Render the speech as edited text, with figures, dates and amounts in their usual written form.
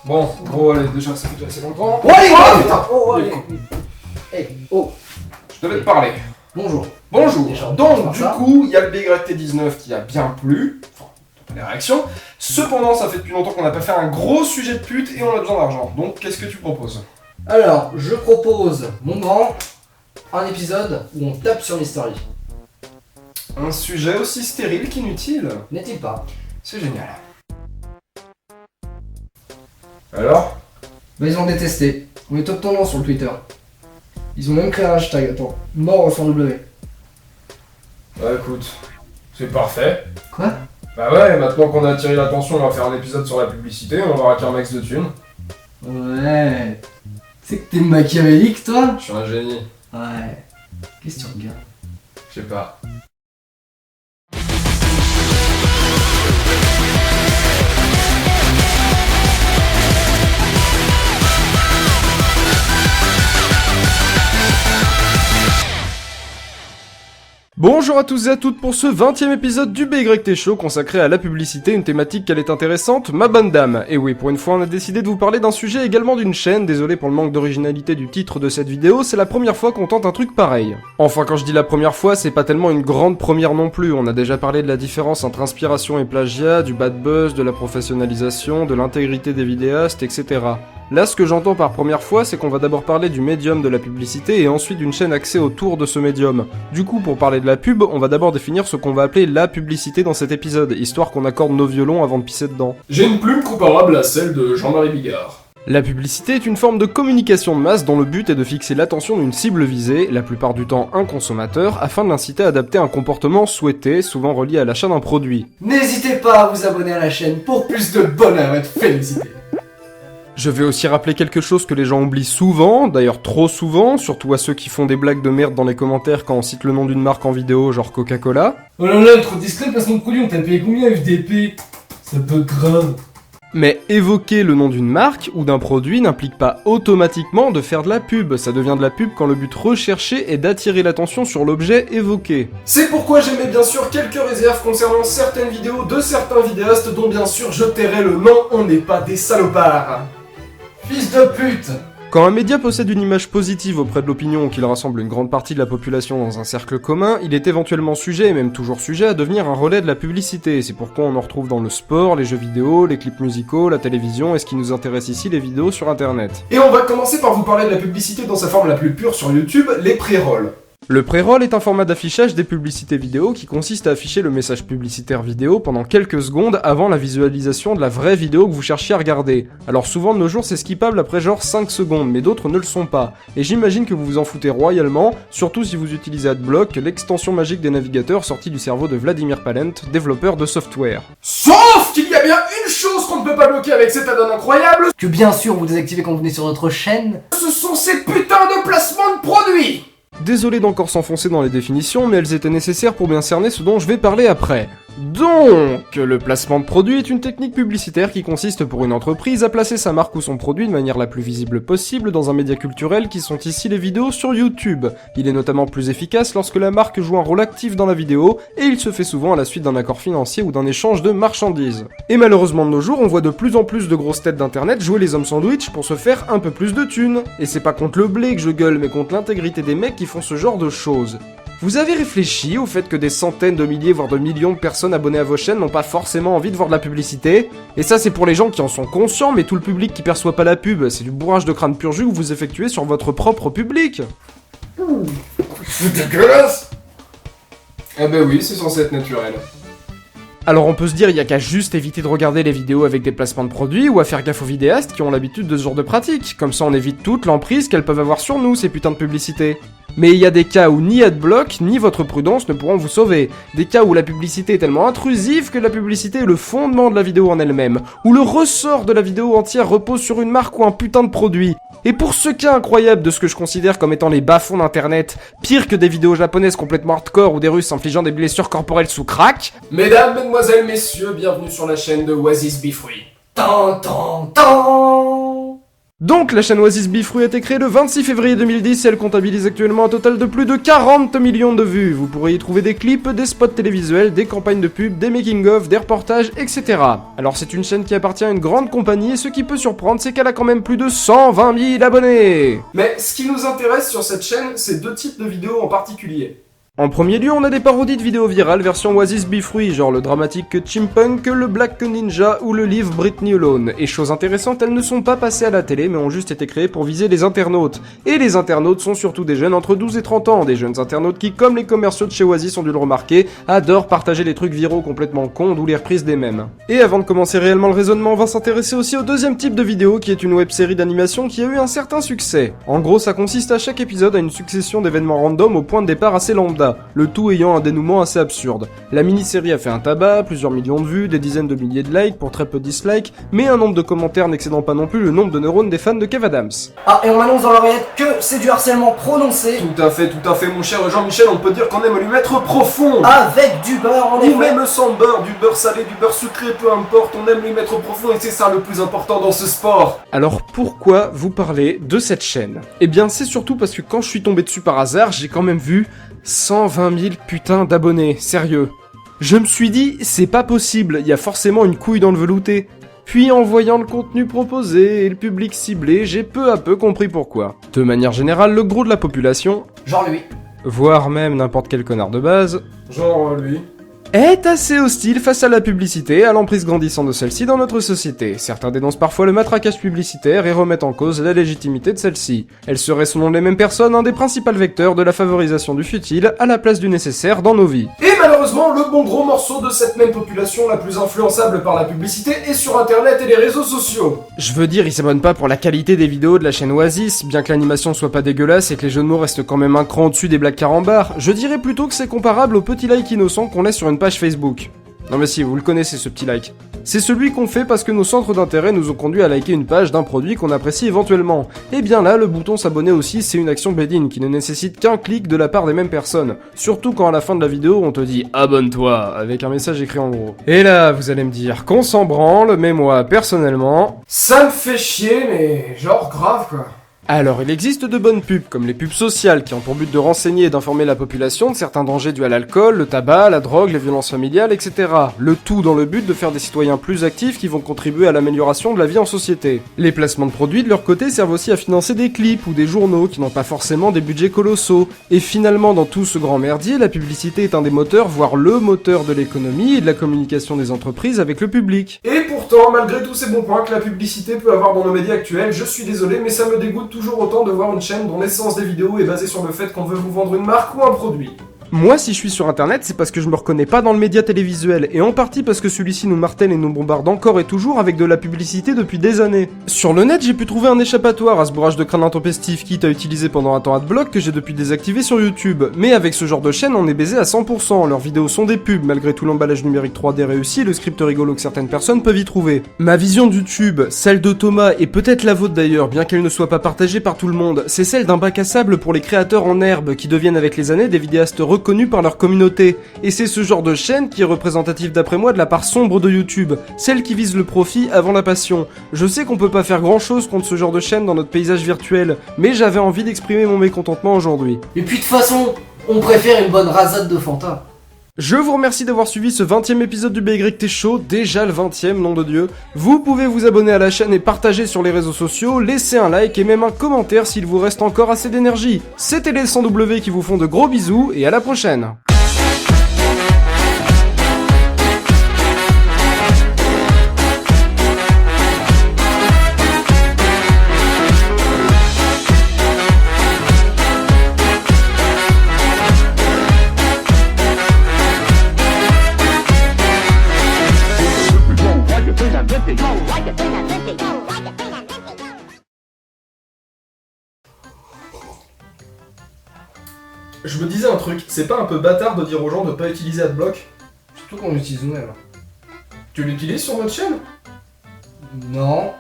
Bon, allez, déjà ça fait déjà assez longtemps. Oh allez, Oh, putain. Oh allez. Écoute, Oh. je devais te parler. Bonjour. Bonjour. Déjà, Donc, du ça. coup, il y a le BYT19 qui a bien plu. Enfin, t'as pas les réactions. Cependant, ça fait depuis longtemps qu'on n'a pas fait un gros sujet de pute et on a besoin d'argent. Donc, qu'est-ce que tu proposes? Alors, je propose, mon grand, un épisode où on tape sur Mystery. Un sujet aussi stérile qu'inutile. N'est-il pas? C'est génial. Alors? Bah ils ont détesté. On est top tendance sur le Twitter. Ils ont même créé un hashtag, attends, mort sans W. Bah écoute, c'est parfait. Quoi? Bah ouais, maintenant qu'on a attiré l'attention, on va faire un épisode sur la publicité, on va raquer un max de thunes. Ouais. C'est que t'es machiavélique toi? Je suis un génie. Ouais. Qu'est-ce que tu regardes? Je sais pas. Bonjour à tous et à toutes pour ce 20e épisode du BYT Show consacré à la publicité, une thématique qu'elle est intéressante, ma bonne dame. Et oui, pour une fois on a décidé de vous parler d'un sujet également d'une chaîne, désolé pour le manque d'originalité du titre de cette vidéo, c'est la première fois qu'on tente un truc pareil. Enfin quand je dis la première fois, c'est pas tellement une grande première non plus, on a déjà parlé de la différence entre inspiration et plagiat, du bad buzz, de la professionnalisation, de l'intégrité des vidéastes, etc. Là, ce que j'entends par première fois, c'est qu'on va d'abord parler du médium de la publicité et ensuite d'une chaîne axée autour de ce médium. Du coup, pour parler de la pub, on va d'abord définir ce qu'on va appeler la publicité dans cet épisode, histoire qu'on accorde nos violons avant de pisser dedans. J'ai une plume comparable à celle de Jean-Marie Bigard. La publicité est une forme de communication de masse dont le but est de fixer l'attention d'une cible visée, la plupart du temps un consommateur, afin de l'inciter à adapter un comportement souhaité, souvent relié à l'achat d'un produit. N'hésitez pas à vous abonner à la chaîne pour plus de bonheur et de félicité. Je vais aussi rappeler quelque chose que les gens oublient souvent, d'ailleurs trop souvent, surtout à ceux qui font des blagues de merde dans les commentaires quand on cite le nom d'une marque en vidéo, genre Coca-Cola. Oh là là, trop discret, placement de produit, on t'a payé combien FDP? Ça peut grave. Mais évoquer le nom d'une marque ou d'un produit n'implique pas automatiquement de faire de la pub, ça devient de la pub quand le but recherché est d'attirer l'attention sur l'objet évoqué. C'est pourquoi j'émets bien sûr quelques réserves concernant certaines vidéos de certains vidéastes dont bien sûr je tairai le nom, on n'est pas des salopards. Fils de pute! Quand un média possède une image positive auprès de l'opinion ou qu'il rassemble une grande partie de la population dans un cercle commun, il est éventuellement sujet, et même toujours sujet, à devenir un relais de la publicité. C'est pourquoi on en retrouve dans le sport, les jeux vidéo, les clips musicaux, la télévision, et ce qui nous intéresse ici, les vidéos sur internet. Et on va commencer par vous parler de la publicité dans sa forme la plus pure sur YouTube, les pré-rolls. Le pré-roll est un format d'affichage des publicités vidéo qui consiste à afficher le message publicitaire vidéo pendant quelques secondes avant la visualisation de la vraie vidéo que vous cherchiez à regarder. Alors souvent de nos jours c'est skippable après genre 5 secondes, mais d'autres ne le sont pas. Et j'imagine que vous vous en foutez royalement, surtout si vous utilisez AdBlock, l'extension magique des navigateurs sortie du cerveau de Vladimir Palent, développeur de software. Sauf qu'il y a bien une chose qu'on ne peut pas bloquer avec cet add-on incroyable, Que bien sûr vous désactivez quand vous venez sur notre chaîne. ce sont ces putains de placements de produits. Désolé d'encore s'enfoncer dans les définitions, mais elles étaient nécessaires pour bien cerner ce dont je vais parler après. Donc, le placement de produit est une technique publicitaire qui consiste pour une entreprise à placer sa marque ou son produit de manière la plus visible possible dans un média culturel qui sont ici les vidéos sur YouTube. Il est notamment plus efficace lorsque la marque joue un rôle actif dans la vidéo, et il se fait souvent à la suite d'un accord financier ou d'un échange de marchandises. Et malheureusement de nos jours, on voit de plus en plus de grosses têtes d'internet jouer les hommes sandwich pour se faire un peu plus de thunes. Et c'est pas contre le blé que je gueule, mais contre l'intégrité des mecs qui font ce genre de choses. Vous avez réfléchi au fait que des centaines de milliers voire de millions de personnes abonnées à vos chaînes n'ont pas forcément envie de voir de la publicité? Et ça c'est pour les gens qui en sont conscients, mais tout le public qui perçoit pas la pub, c'est du bourrage de crâne pur jus que vous effectuez sur votre propre public. C'est dégueulasse. Eh ben oui, c'est censé être naturel. Alors on peut se dire il y a qu'à juste éviter de regarder les vidéos avec des placements de produits ou à faire gaffe aux vidéastes qui ont l'habitude de ce genre de pratique, comme ça on évite toute l'emprise qu'elles peuvent avoir sur nous ces putains de publicités. Mais il y a des cas où ni AdBlock ni votre prudence ne pourront vous sauver, des cas où la publicité est tellement intrusive que la publicité est le fondement de la vidéo en elle-même, où le ressort de la vidéo entière repose sur une marque ou un putain de produit. Et pour ce cas incroyable de ce que je considère comme étant les bas-fonds d'internet, pire que des vidéos japonaises complètement hardcore ou des russes infligeant des blessures corporelles sous crack, Mesdames, mesdemoiselles, messieurs, bienvenue sur la chaîne de Oasis Be Free. Tan tan tan. Donc la chaîne Oasis Bifruit a été créée le 26 février 2010 et elle comptabilise actuellement un total de plus de 40 millions de vues. Vous pourrez y trouver des clips, des spots télévisuels, des campagnes de pub, des making-of, des reportages, etc. Alors c'est une chaîne qui appartient à une grande compagnie et ce qui peut surprendre c'est qu'elle a quand même plus de 120 000 abonnés. Mais ce qui nous intéresse sur cette chaîne, c'est deux types de vidéos en particulier. En premier lieu, on a des parodies de vidéos virales version Oasis Bifruit, genre le dramatique Chimpunk, le Black Ninja ou le livre Britney Alone. Et chose intéressante, elles ne sont pas passées à la télé mais ont juste été créées pour viser les internautes. Et les internautes sont surtout des jeunes entre 12 et 30 ans, des jeunes internautes qui, comme les commerciaux de chez Oasis ont dû le remarquer, adorent partager les trucs viraux complètement cons ou les reprises des mêmes. Et avant de commencer réellement le raisonnement, on va s'intéresser aussi au deuxième type de vidéo qui est une web-série d'animation qui a eu un certain succès. En gros, ça consiste à chaque épisode à une succession d'événements random au point de départ assez lambda. Le tout ayant un dénouement assez absurde. La mini-série a fait un tabac, plusieurs millions de vues, des dizaines de milliers de likes pour très peu de dislikes, mais un nombre de commentaires n'excédant pas non plus le nombre de neurones des fans de Kev Adams. Ah, et on m'annonce dans l'oreillette que c'est du harcèlement prononcé. Tout à fait, mon cher Jean-Michel, on peut dire qu'on aime lui mettre profond. Avec du beurre, en Ou effet. même sans beurre, du beurre salé, du beurre sucré, peu importe, on aime lui mettre profond et c'est ça le plus important dans ce sport. Alors pourquoi vous parlez de cette chaîne? Eh bien c'est surtout parce que quand je suis tombé dessus par hasard, j'ai quand même vu 120 000 putains d'abonnés, sérieux. Je me suis dit, c'est pas possible, il y a forcément une couille dans le velouté. Puis en voyant le contenu proposé et le public ciblé, j'ai peu à peu compris pourquoi. De manière générale, le gros de la population, Genre lui. voire même n'importe quel connard de base, Genre lui. est assez hostile face à la publicité, à l'emprise grandissante de celle-ci dans notre société. Certains dénoncent parfois le matraquage publicitaire et remettent en cause la légitimité de celle-ci. Elle serait selon les mêmes personnes un des principaux vecteurs de la favorisation du futile à la place du nécessaire dans nos vies. Et malheureusement, le bon gros morceau de cette même population la plus influençable par la publicité est sur internet et les réseaux sociaux. Je veux dire, ils s'abonnent pas pour la qualité des vidéos de la chaîne Oasis, bien que l'animation soit pas dégueulasse et que les jeux de mots restent quand même un cran au-dessus des blagues carambars, je dirais plutôt que c'est comparable au petit like innocent qu'on laisse sur une page Facebook. Non mais si, vous le connaissez ce petit like. C'est celui qu'on fait parce que nos centres d'intérêt nous ont conduit à liker une page d'un produit qu'on apprécie éventuellement. Et bien là, le bouton s'abonner aussi, c'est une action bed-in qui ne nécessite qu'un clic de la part des mêmes personnes. Surtout quand à la fin de la vidéo, on te dit « Abonne-toi » avec un message écrit en gros. Et là, vous allez me dire qu'on s'en branle, mais moi, personnellement... Ça me fait chier, mais genre grave quoi. Alors, il existe de bonnes pubs, comme les pubs sociales, qui ont pour but de renseigner et d'informer la population de certains dangers dus à l'alcool, le tabac, la drogue, les violences familiales, etc. Le tout dans le but de faire des citoyens plus actifs qui vont contribuer à l'amélioration de la vie en société. Les placements de produits, de leur côté, servent aussi à financer des clips ou des journaux qui n'ont pas forcément des budgets colossaux. Et finalement, dans tout ce grand merdier, la publicité est un des moteurs, voire le moteur de l'économie et de la communication des entreprises avec le public. Et pourtant, malgré tous ces bons points que la publicité peut avoir dans nos médias actuels, je suis désolé, mais ça me dégoûte toujours autant de voir une chaîne dont l'essence des vidéos est basée sur le fait qu'on veut vous vendre une marque ou un produit. Moi, si je suis sur internet, c'est parce que je me reconnais pas dans le média télévisuel, et en partie parce que celui-ci nous martèle et nous bombarde encore et toujours avec de la publicité depuis des années. Sur le net, j'ai pu trouver un échappatoire à ce bourrage de crâne intempestif, quitte à utiliser pendant un temps Adblock que j'ai depuis désactivé sur YouTube. Mais avec ce genre de chaîne, on est baisé à 100%, leurs vidéos sont des pubs, malgré tout l'emballage numérique 3D réussi et le script rigolo que certaines personnes peuvent y trouver. Ma vision de YouTube, celle de Thomas, et peut-être la vôtre d'ailleurs, bien qu'elle ne soit pas partagée par tout le monde, c'est celle d'un bac à sable pour les créateurs en herbe, qui deviennent avec les années des vidéastes reconnus par leur communauté. Et c'est ce genre de chaîne qui est représentatif d'après moi de la part sombre de YouTube, celle qui vise le profit avant la passion. Je sais qu'on peut pas faire grand chose contre ce genre de chaîne dans notre paysage virtuel, mais j'avais envie d'exprimer mon mécontentement aujourd'hui. Et puis de toute façon, on préfère une bonne rasade de Fanta. Je vous remercie d'avoir suivi ce 20e épisode du BYT Show, déjà le 20e, nom de Dieu. Vous pouvez vous abonner à la chaîne et partager sur les réseaux sociaux, laisser un like et même un commentaire s'il vous reste encore assez d'énergie. C'était les 100W qui vous font de gros bisous et à la prochaine. Je me disais un truc, c'est pas un peu bâtard de dire aux gens de pas utiliser Adblock? Surtout qu'on l'utilise nous-mêmes. Tu l'utilises sur notre chaîne? Non.